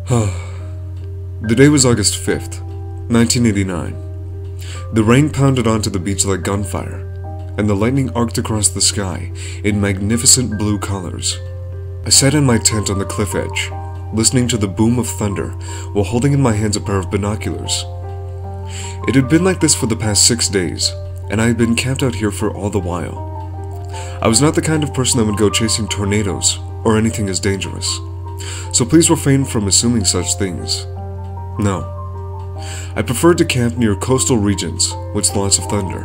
The day was August 5th, 1989. The rain pounded onto the beach like gunfire, and the lightning arced across the sky in magnificent blue colors. I sat in my tent on the cliff edge, listening to the boom of thunder while holding in my hands a pair of binoculars. It had been like this for the past 6 days, and I had been camped out here for all the while. I was not the kind of person that would go chasing tornadoes or anything as dangerous, so please refrain from assuming such things. No. I preferred to camp near coastal regions with lots of thunder,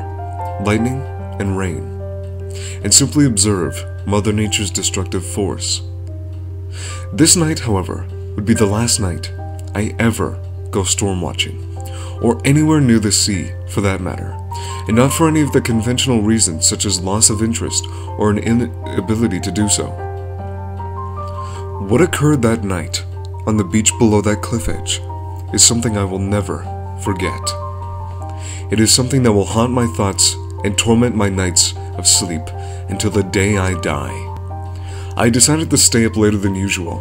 lightning, and rain, and simply observe Mother Nature's destructive force. This night, however, would be the last night I ever go storm watching, or anywhere near the sea for that matter, and not for any of the conventional reasons such as loss of interest or an inability to do so. What occurred that night on the beach below that cliff edge is something I will never forget. It is something that will haunt my thoughts and torment my nights of sleep until the day I die. I decided to stay up later than usual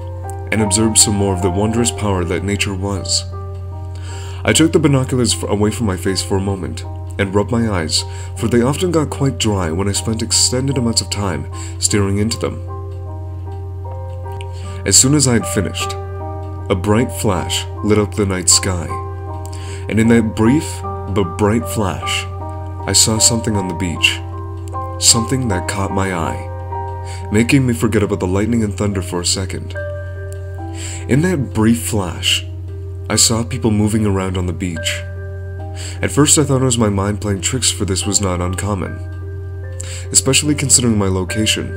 and observe some more of the wondrous power that nature was. I took the binoculars away from my face for a moment and rubbed my eyes, for they often got quite dry when I spent extended amounts of time staring into them. As soon as I had finished, a bright flash lit up the night sky, and in that brief but bright flash, I saw something on the beach, something that caught my eye, making me forget about the lightning and thunder for a second. In that brief flash, I saw people moving around on the beach. At first I thought it was my mind playing tricks, for this was not uncommon, especially considering my location,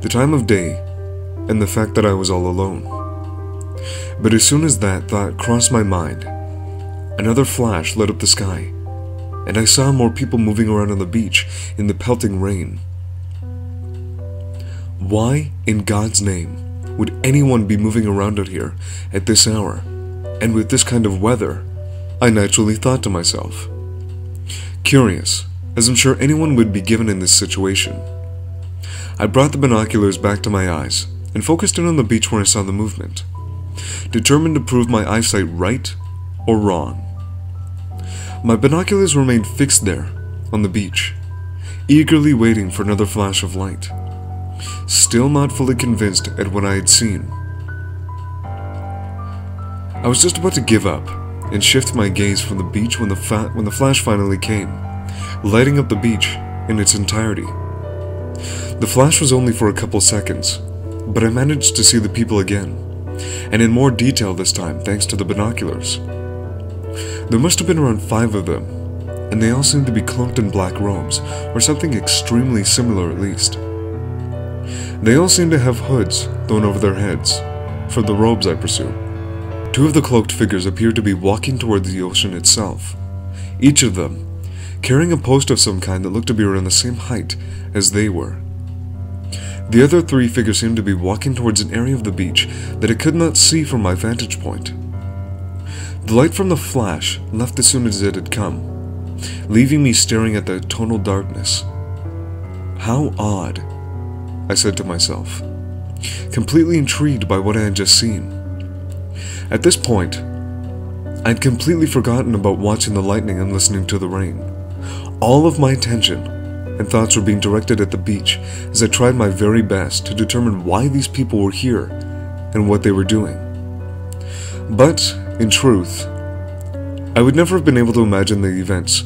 the time of day, and the fact that I was all alone. But as soon as that thought crossed my mind, another flash lit up the sky, and I saw more people moving around on the beach in the pelting rain. Why, in God's name, would anyone be moving around out here at this hour, and with this kind of weather? I naturally thought to myself. Curious, as I'm sure anyone would be given in this situation. I brought the binoculars back to my eyes and focused in on the beach where I saw the movement, determined to prove my eyesight right or wrong. My binoculars remained fixed there, on the beach, eagerly waiting for another flash of light, still not fully convinced at what I had seen. I was just about to give up and shift my gaze from the beach when the flash finally came, lighting up the beach in its entirety. The flash was only for a couple seconds, but I managed to see the people again, and in more detail this time thanks to the binoculars. There must have been around 5 of them, and they all seemed to be cloaked in black robes, or something extremely similar at least. They all seemed to have hoods thrown over their heads, for the robes I presume. 2 of the cloaked figures appeared to be walking towards the ocean itself, each of them carrying a post of some kind that looked to be around the same height as they were. The other 3 figures seemed to be walking towards an area of the beach that I could not see from my vantage point. The light from the flash left as soon as it had come, leaving me staring at the tonal darkness. How odd, I said to myself, completely intrigued by what I had just seen. At this point, I had completely forgotten about watching the lightning and listening to the rain. All of my attention and thoughts were being directed at the beach as I tried my very best to determine why these people were here and what they were doing. But, in truth, I would never have been able to imagine the events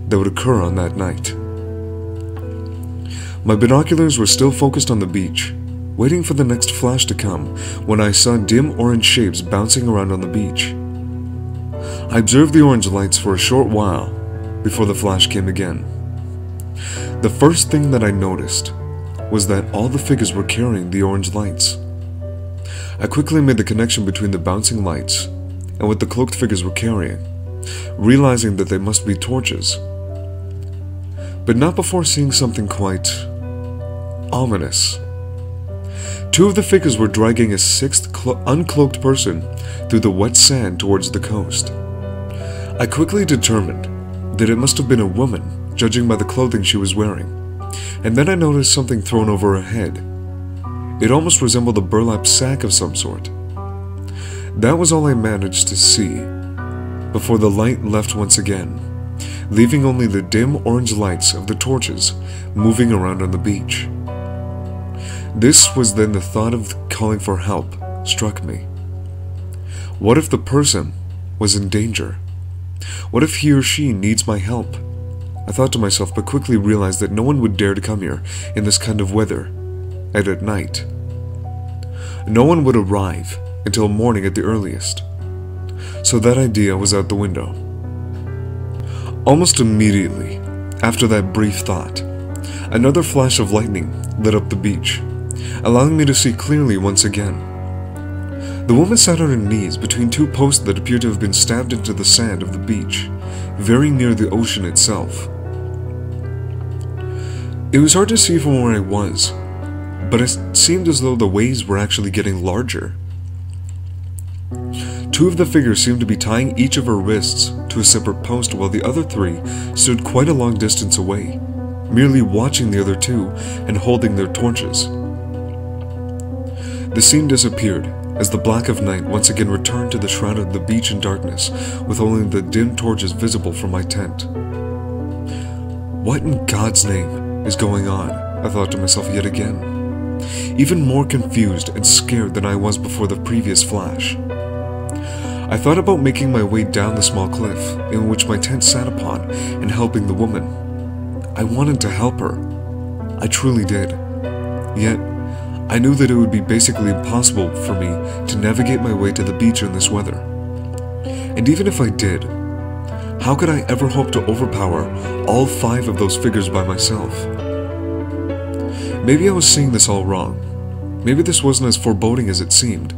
that would occur on that night. My binoculars were still focused on the beach, waiting for the next flash to come when I saw dim orange shapes bouncing around on the beach. I observed the orange lights for a short while before the flash came again. The first thing that I noticed was that all the figures were carrying the orange lights. I quickly made the connection between the bouncing lights and what the cloaked figures were carrying, realizing that they must be torches. But not before seeing something quite ominous. 2 of the figures were dragging a 6th uncloaked person through the wet sand towards the coast. I quickly determined that it must have been a woman, judging by the clothing she was wearing, and then I noticed something thrown over her head. It almost resembled a burlap sack of some sort. That was all I managed to see before the light left once again, leaving only the dim orange lights of the torches moving around on the beach. This was then the thought of calling for help struck me. What if the person was in danger? What if he or she needs my help? I thought to myself, but quickly realized that no one would dare to come here in this kind of weather and at night. No one would arrive until morning at the earliest. So that idea was out the window. Almost immediately after that brief thought, another flash of lightning lit up the beach, allowing me to see clearly once again. The woman sat on her knees between two posts that appeared to have been stabbed into the sand of the beach, very near the ocean itself. It was hard to see from where I was, but it seemed as though the waves were actually getting larger. Two of the figures seemed to be tying each of her wrists to a separate post, while the other three stood quite a long distance away, merely watching the other two and holding their torches. The scene disappeared as the black of night once again returned to the shroud of the beach in darkness, with only the dim torches visible from my tent. What in God's name is going on? I thought to myself yet again, even more confused and scared than I was before the previous flash. I thought about making my way down the small cliff in which my tent sat upon and helping the woman. I wanted to help her. I truly did. Yet, I knew that it would be basically impossible for me to navigate my way to the beach in this weather. And even if I did, how could I ever hope to overpower all 5 of those figures by myself? Maybe I was seeing this all wrong. Maybe this wasn't as foreboding as it seemed.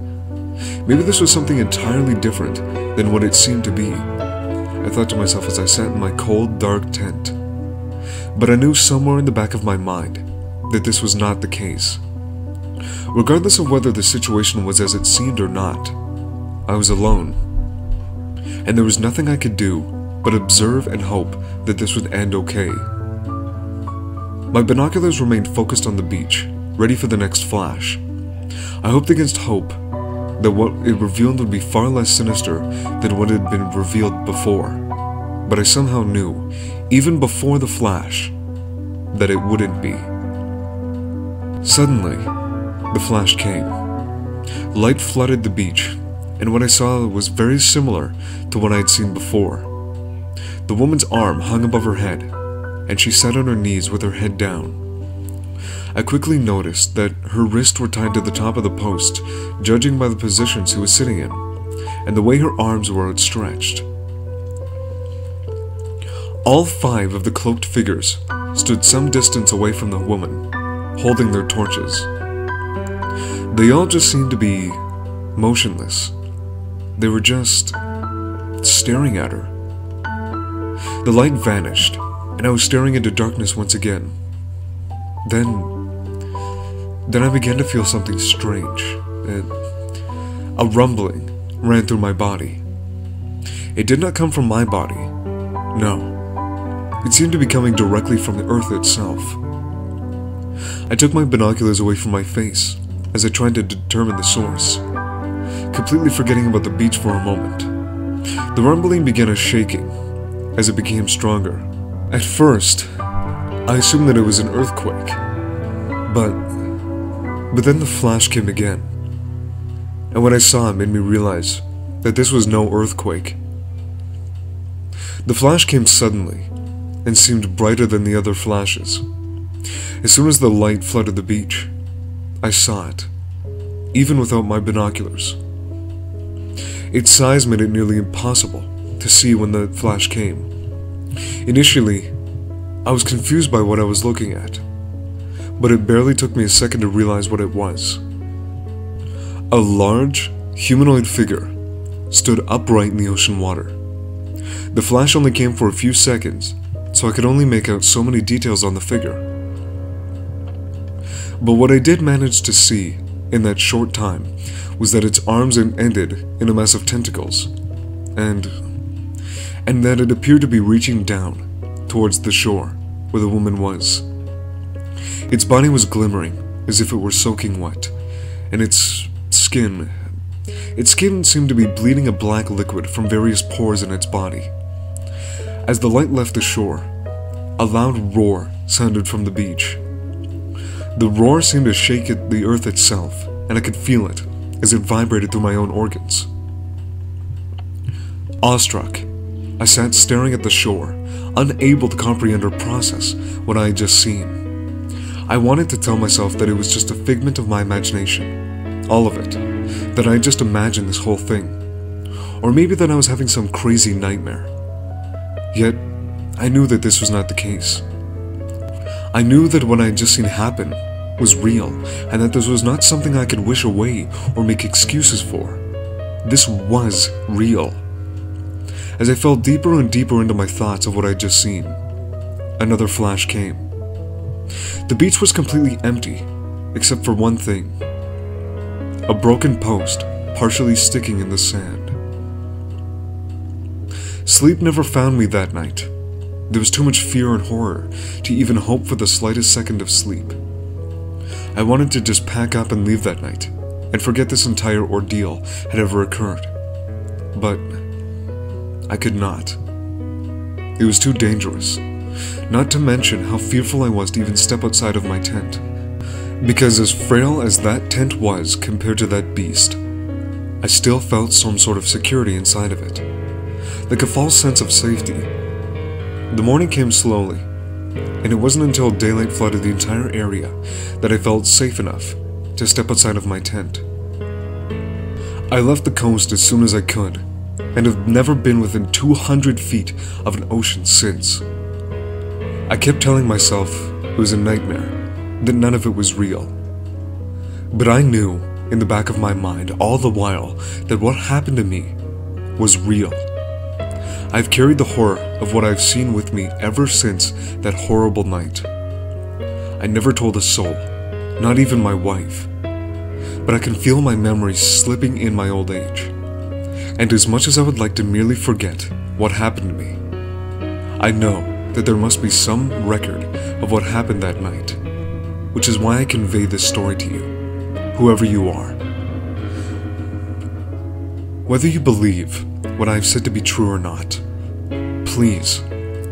Maybe this was something entirely different than what it seemed to be. I thought to myself as I sat in my cold, dark tent. But I knew somewhere in the back of my mind that this was not the case. Regardless of whether the situation was as it seemed or not, I was alone. And there was nothing I could do but observe and hope that this would end okay. My binoculars remained focused on the beach, ready for the next flash. I hoped against hope that what it revealed would be far less sinister than what had been revealed before. But I somehow knew, even before the flash, that it wouldn't be. Suddenly, the flash came. Light flooded the beach, and what I saw was very similar to what I had seen before. The woman's arm hung above her head, and she sat on her knees with her head down. I quickly noticed that her wrists were tied to the top of the post, judging by the position she was sitting in, and the way her arms were outstretched. All 5 of the cloaked figures stood some distance away from the woman, holding their torches. They all just seemed to be motionless. They were just staring at her. The light vanished, and I was staring into darkness once again. Then I began to feel something strange. A rumbling ran through my body. It did not come from my body. No. It seemed to be coming directly from the earth itself. I took my binoculars away from my face as I tried to determine the source, completely forgetting about the beach for a moment. The rumbling began a shaking as it became stronger. At first, I assumed that it was an earthquake, but then the flash came again, and what I saw made me realize that this was no earthquake. The flash came suddenly and seemed brighter than the other flashes. As soon as the light flooded the beach, I saw it, even without my binoculars. Its size made it nearly impossible to see when the flash came. Initially, I was confused by what I was looking at, but it barely took me a second to realize what it was. A large, humanoid figure stood upright in the ocean water. The flash only came for a few seconds, so I could only make out so many details on the figure. But what I did manage to see in that short time was that its arms ended in a mass of tentacles, and that it appeared to be reaching down towards the shore where the woman was. Its body was glimmering as if it were soaking wet, and its skin Its skin seemed to be bleeding a black liquid from various pores in its body. As the light left the shore, a loud roar sounded from the beach. The roar seemed to shake the earth itself, and I could feel it as it vibrated through my own organs. Awestruck, I sat staring at the shore, unable to comprehend or process what I had just seen. I wanted to tell myself that it was just a figment of my imagination, all of it, that I had just imagined this whole thing, or maybe that I was having some crazy nightmare. Yet, I knew that this was not the case. I knew that what I had just seen happen was real, and that this was not something I could wish away or make excuses for. This was real. As I fell deeper and deeper into my thoughts of what I had just seen, another flash came. The beach was completely empty, except for one thing: a broken post partially sticking in the sand. Sleep never found me that night. There was too much fear and horror to even hope for the slightest second of sleep. I wanted to just pack up and leave that night, and forget this entire ordeal had ever occurred. But I could not. It was too dangerous, not to mention how fearful I was to even step outside of my tent. Because as frail as that tent was compared to that beast, I still felt some sort of security inside of it, like a false sense of safety. The morning came slowly, and it wasn't until daylight flooded the entire area that I felt safe enough to step outside of my tent. I left the coast as soon as I could, and have never been within 200 feet of an ocean since. I kept telling myself it was a nightmare, that none of it was real. But I knew, in the back of my mind, all the while, that what happened to me was real. I've carried the horror of what I've seen with me ever since that horrible night. I never told a soul, not even my wife. But I can feel my memories slipping in my old age. And as much as I would like to merely forget what happened to me, I know that there must be some record of what happened that night, which is why I convey this story to you, whoever you are. Whether you believe what I have said to be true or not, please,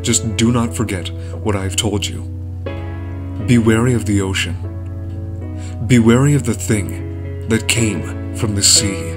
just do not forget what I have told you. Be wary of the ocean. Be wary of the thing that came from the sea.